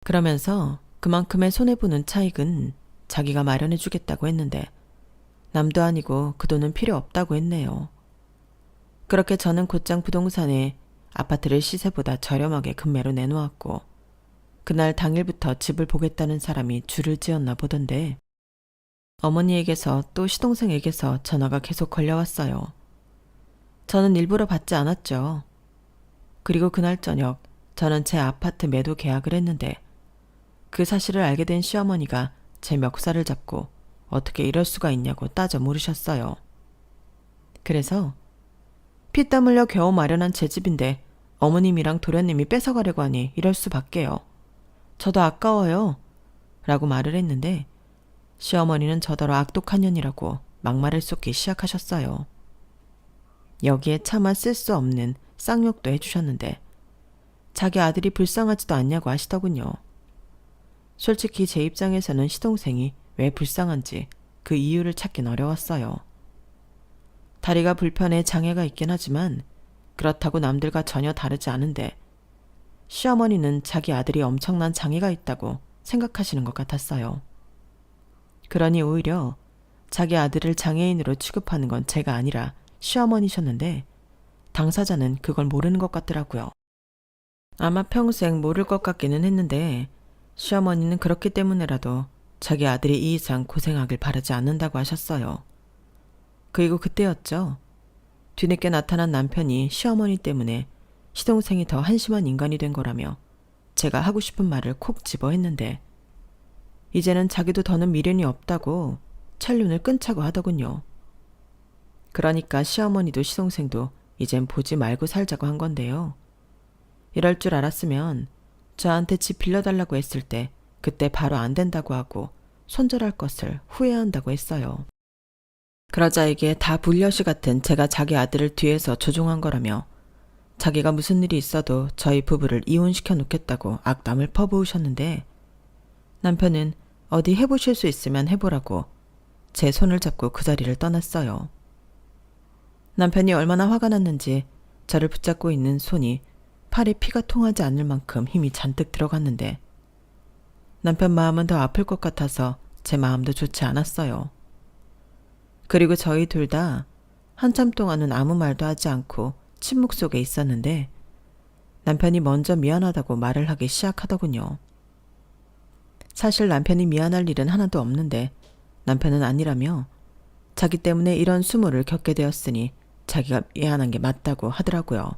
그러면서 그만큼의 손해보는 차익은 자기가 마련해 주겠다고 했는데 남도 아니고 그 돈은 필요 없다고 했네요. 그렇게 저는 곧장 부동산에 아파트를 시세보다 저렴하게 금매로 내놓았고 그날 당일부터 집을 보겠다는 사람이 줄을 지었나 보던데 어머니에게서 또 시동생에게서 전화가 계속 걸려왔어요. 저는 일부러 받지 않았죠. 그리고 그날 저녁 저는 제 아파트 매도 계약을 했는데 그 사실을 알게 된 시어머니가 제 멱살을 잡고 어떻게 이럴 수가 있냐고 따져 물으셨어요. 그래서 피땀 흘려 겨우 마련한 제 집인데 어머님이랑 도련님이 뺏어가려고 하니 이럴 수밖에요. 저도 아까워요. 라고 말을 했는데 시어머니는 저더러 악독한 년이라고 막말을 쏟기 시작하셨어요. 여기에 차마 쓸 수 없는 쌍욕도 해주셨는데 자기 아들이 불쌍하지도 않냐고 하시더군요. 솔직히 제 입장에서는 시동생이 왜 불쌍한지 그 이유를 찾긴 어려웠어요. 다리가 불편해 장애가 있긴 하지만 그렇다고 남들과 전혀 다르지 않은데 시어머니는 자기 아들이 엄청난 장애가 있다고 생각하시는 것 같았어요. 그러니 오히려 자기 아들을 장애인으로 취급하는 건 제가 아니라 시어머니셨는데 당사자는 그걸 모르는 것 같더라고요. 아마 평생 모를 것 같기는 했는데 시어머니는 그렇기 때문에라도 자기 아들이 이 이상 고생하길 바라지 않는다고 하셨어요. 그리고 그때였죠. 뒤늦게 나타난 남편이 시어머니 때문에 시동생이 더 한심한 인간이 된 거라며 제가 하고 싶은 말을 콕 집어 했는데 이제는 자기도 더는 미련이 없다고 찰눈을 끊자고 하더군요. 그러니까 시어머니도 시동생도 이젠 보지 말고 살자고 한 건데요. 이럴 줄 알았으면 저한테 집 빌려달라고 했을 때 그때 바로 안 된다고 하고 손절할 것을 후회한다고 했어요. 그러자 이게 다 불려시 같은 제가 자기 아들을 뒤에서 조종한 거라며 자기가 무슨 일이 있어도 저희 부부를 이혼시켜 놓겠다고 악담을 퍼부으셨는데 남편은 어디 해보실 수 있으면 해보라고 제 손을 잡고 그 자리를 떠났어요. 남편이 얼마나 화가 났는지 저를 붙잡고 있는 손이 팔에 피가 통하지 않을 만큼 힘이 잔뜩 들어갔는데 남편 마음은 더 아플 것 같아서 제 마음도 좋지 않았어요. 그리고 저희 둘 다 한참 동안은 아무 말도 하지 않고 침묵 속에 있었는데 남편이 먼저 미안하다고 말을 하기 시작하더군요. 사실 남편이 미안할 일은 하나도 없는데 남편은 아니라며 자기 때문에 이런 수모를 겪게 되었으니 자기가 미안한 게 맞다고 하더라고요.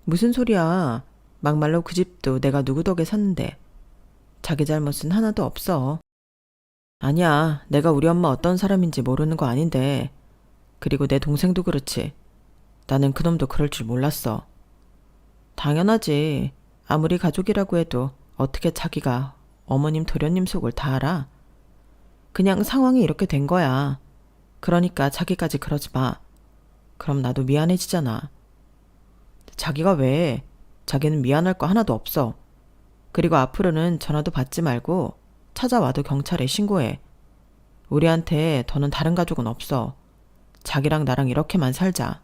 무슨 소리야. 막말로 그 집도 내가 누구 덕에 샀는데 자기 잘못은 하나도 없어. 아니야. 내가 우리 엄마 어떤 사람인지 모르는 거 아닌데 그리고 내 동생도 그렇지. 나는 그놈도 그럴 줄 몰랐어. 당연하지. 아무리 가족이라고 해도 어떻게 자기가 어머님 도련님 속을 다 알아? 그냥 상황이 이렇게 된 거야. 그러니까 자기까지 그러지 마. 그럼 나도 미안해지잖아. 자기가 왜? 자기는 미안할 거 하나도 없어. 그리고 앞으로는 전화도 받지 말고 찾아와도 경찰에 신고해. 우리한테 더는 다른 가족은 없어. 자기랑 나랑 이렇게만 살자.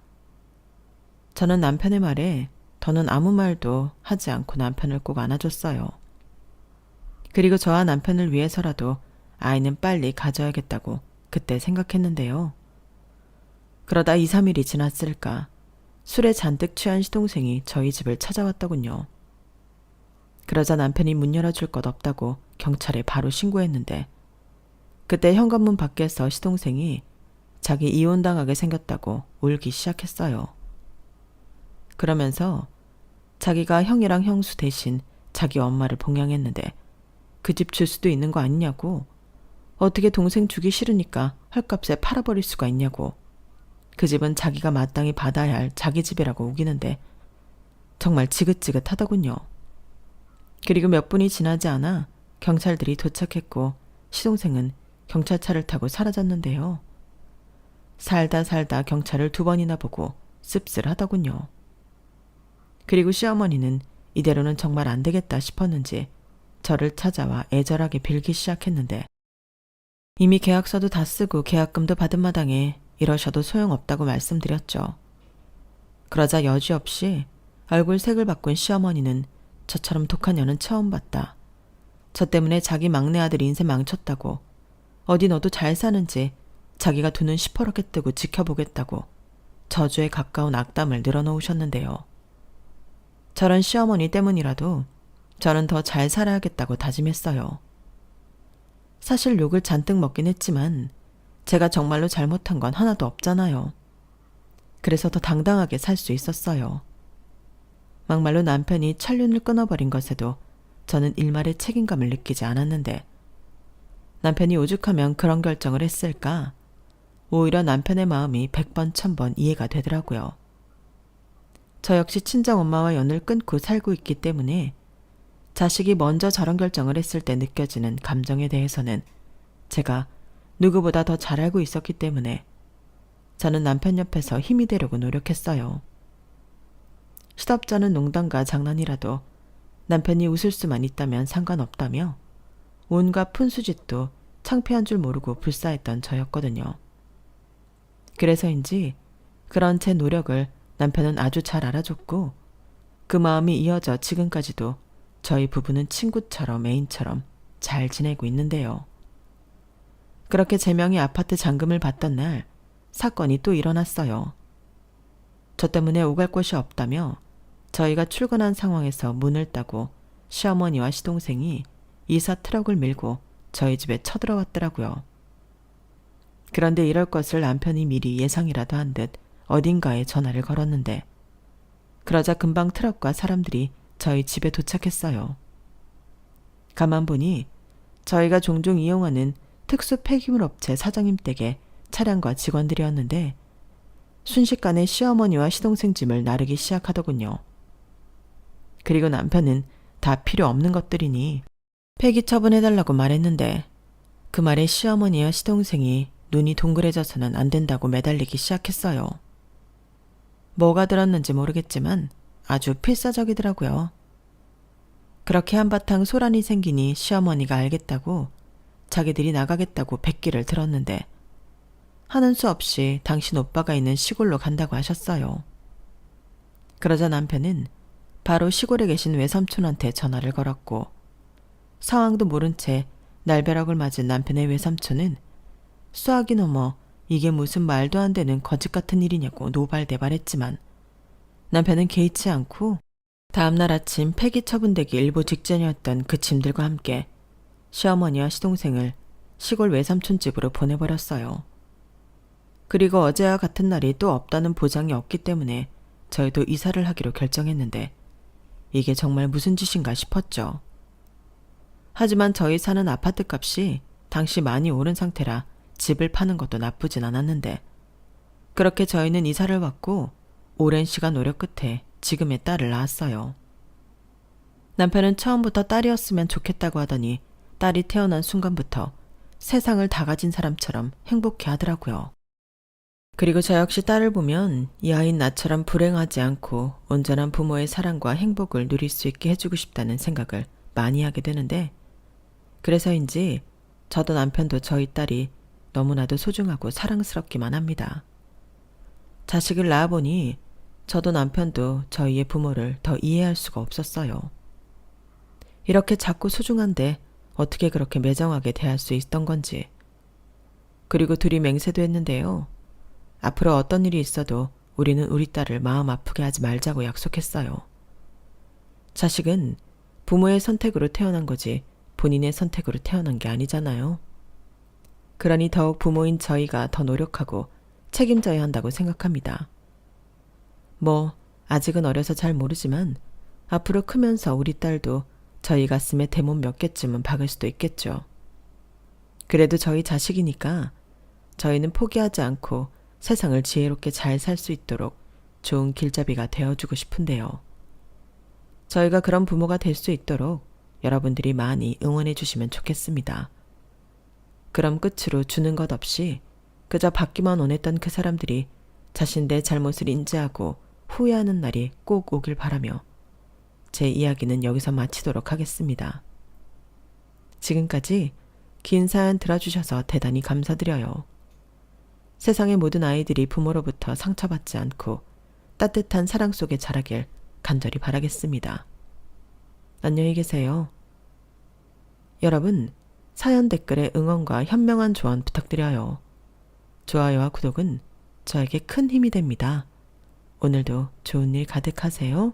저는 남편의 말에 더는 아무 말도 하지 않고 남편을 꼭 안아줬어요. 그리고 저와 남편을 위해서라도 아이는 빨리 가져야겠다고 그때 생각했는데요. 그러다 2, 3일이 지났을까 술에 잔뜩 취한 시동생이 저희 집을 찾아왔더군요. 그러자 남편이 문 열어줄 것 없다고 경찰에 바로 신고했는데 그때 현관문 밖에서 시동생이 자기 이혼당하게 생겼다고 울기 시작했어요. 그러면서 자기가 형이랑 형수 대신 자기 엄마를 봉양했는데 그 집 줄 수도 있는 거 아니냐고, 어떻게 동생 주기 싫으니까 헐값에 팔아버릴 수가 있냐고, 그 집은 자기가 마땅히 받아야 할 자기 집이라고 우기는데 정말 지긋지긋하더군요. 그리고 몇 분이 지나지 않아 경찰들이 도착했고 시동생은 경찰차를 타고 사라졌는데요. 살다 경찰을 2번이나 보고 씁쓸하더군요. 그리고 시어머니는 이대로는 정말 안 되겠다 싶었는지 저를 찾아와 애절하게 빌기 시작했는데, 이미 계약서도 다 쓰고 계약금도 받은 마당에 이러셔도 소용없다고 말씀드렸죠. 그러자 여지없이 얼굴 색을 바꾼 시어머니는 저처럼 독한 년은 처음 봤다, 저 때문에 자기 막내 아들 인생 망쳤다고, 어디 너도 잘 사는지 자기가 두 눈 시퍼렇게 뜨고 지켜보겠다고 저주에 가까운 악담을 늘어놓으셨는데요. 저런 시어머니 때문이라도 저는 더 잘 살아야겠다고 다짐했어요. 사실 욕을 잔뜩 먹긴 했지만 제가 정말로 잘못한 건 하나도 없잖아요. 그래서 더 당당하게 살 수 있었어요. 막말로 남편이 천륜을 끊어버린 것에도 저는 일말의 책임감을 느끼지 않았는데, 남편이 오죽하면 그런 결정을 했을까? 오히려 남편의 마음이 100번 1000번 이해가 되더라고요. 저 역시 친정엄마와 연을 끊고 살고 있기 때문에 자식이 먼저 저런 결정을 했을 때 느껴지는 감정에 대해서는 제가 누구보다 더 잘 알고 있었기 때문에 저는 남편 옆에서 힘이 되려고 노력했어요. 시덥잖은 농담과 장난이라도 남편이 웃을 수만 있다면 상관없다며 온갖 푼수짓도 창피한 줄 모르고 불사했던 저였거든요. 그래서인지 그런 제 노력을 남편은 아주 잘 알아줬고 그 마음이 이어져 지금까지도 저희 부부는 친구처럼 애인처럼 잘 지내고 있는데요. 그렇게 제 명의 아파트 잔금을 받던 날 사건이 또 일어났어요. 저 때문에 오갈 곳이 없다며 저희가 출근한 상황에서 문을 따고 시어머니와 시동생이 이사 트럭을 밀고 저희 집에 쳐들어왔더라고요. 그런데 이럴 것을 남편이 미리 예상이라도 한 듯 어딘가에 전화를 걸었는데, 그러자 금방 트럭과 사람들이 저희 집에 도착했어요. 가만 보니 저희가 종종 이용하는 특수 폐기물 업체 사장님 댁에 차량과 직원들이었는데 순식간에 시어머니와 시동생 짐을 나르기 시작하더군요. 그리고 남편은 다 필요 없는 것들이니 폐기 처분해달라고 말했는데 그 말에 시어머니와 시동생이 눈이 동그래져서는 안 된다고 매달리기 시작했어요. 뭐가 들었는지 모르겠지만 아주 필사적이더라고요. 그렇게 한바탕 소란이 생기니 시어머니가 알겠다고 자기들이 나가겠다고 백기를 들었는데 하는 수 없이 당신 오빠가 있는 시골로 간다고 하셨어요. 그러자 남편은 바로 시골에 계신 외삼촌한테 전화를 걸었고, 상황도 모른 채 날벼락을 맞은 남편의 외삼촌은 수학이 넘어 이게 무슨 말도 안 되는 거짓 같은 일이냐고 노발대발했지만 남편은 개의치 않고 다음날 아침 폐기 처분되기 일보 직전이었던 그 짐들과 함께 시어머니와 시동생을 시골 외삼촌 집으로 보내버렸어요. 그리고 어제와 같은 날이 또 없다는 보장이 없기 때문에 저희도 이사를 하기로 결정했는데 이게 정말 무슨 짓인가 싶었죠. 하지만 저희 사는 아파트 값이 당시 많이 오른 상태라 집을 파는 것도 나쁘진 않았는데, 그렇게 저희는 이사를 왔고 오랜 시간 노력 끝에 지금의 딸을 낳았어요. 남편은 처음부터 딸이었으면 좋겠다고 하더니 딸이 태어난 순간부터 세상을 다 가진 사람처럼 행복해 하더라고요. 그리고 저 역시 딸을 보면 이 아이는 나처럼 불행하지 않고 온전한 부모의 사랑과 행복을 누릴 수 있게 해주고 싶다는 생각을 많이 하게 되는데, 그래서인지 저도 남편도 저희 딸이 너무나도 소중하고 사랑스럽기만 합니다. 자식을 낳아보니 저도 남편도 저희의 부모를 더 이해할 수가 없었어요. 이렇게 작고 소중한데 어떻게 그렇게 매정하게 대할 수 있던 건지. 그리고 둘이 맹세도 했는데요. 앞으로 어떤 일이 있어도 우리는 우리 딸을 마음 아프게 하지 말자고 약속했어요. 자식은 부모의 선택으로 태어난 거지 본인의 선택으로 태어난 게 아니잖아요. 그러니 더욱 부모인 저희가 더 노력하고 책임져야 한다고 생각합니다. 아직은 어려서 잘 모르지만 앞으로 크면서 우리 딸도 저희 가슴에 대못 몇 개쯤은 박을 수도 있겠죠. 그래도 저희 자식이니까 저희는 포기하지 않고 세상을 지혜롭게 잘 살 수 있도록 좋은 길잡이가 되어주고 싶은데요. 저희가 그런 부모가 될 수 있도록 여러분들이 많이 응원해 주시면 좋겠습니다. 그럼 끝으로 주는 것 없이 그저 받기만 원했던 그 사람들이 자신들의 잘못을 인지하고 후회하는 날이 꼭 오길 바라며 제 이야기는 여기서 마치도록 하겠습니다. 지금까지 긴 사연 들어주셔서 대단히 감사드려요. 세상의 모든 아이들이 부모로부터 상처받지 않고 따뜻한 사랑 속에 자라길 간절히 바라겠습니다. 안녕히 계세요. 여러분, 사연 댓글에 응원과 현명한 조언 부탁드려요. 좋아요와 구독은 저에게 큰 힘이 됩니다. 오늘도 좋은 일 가득하세요.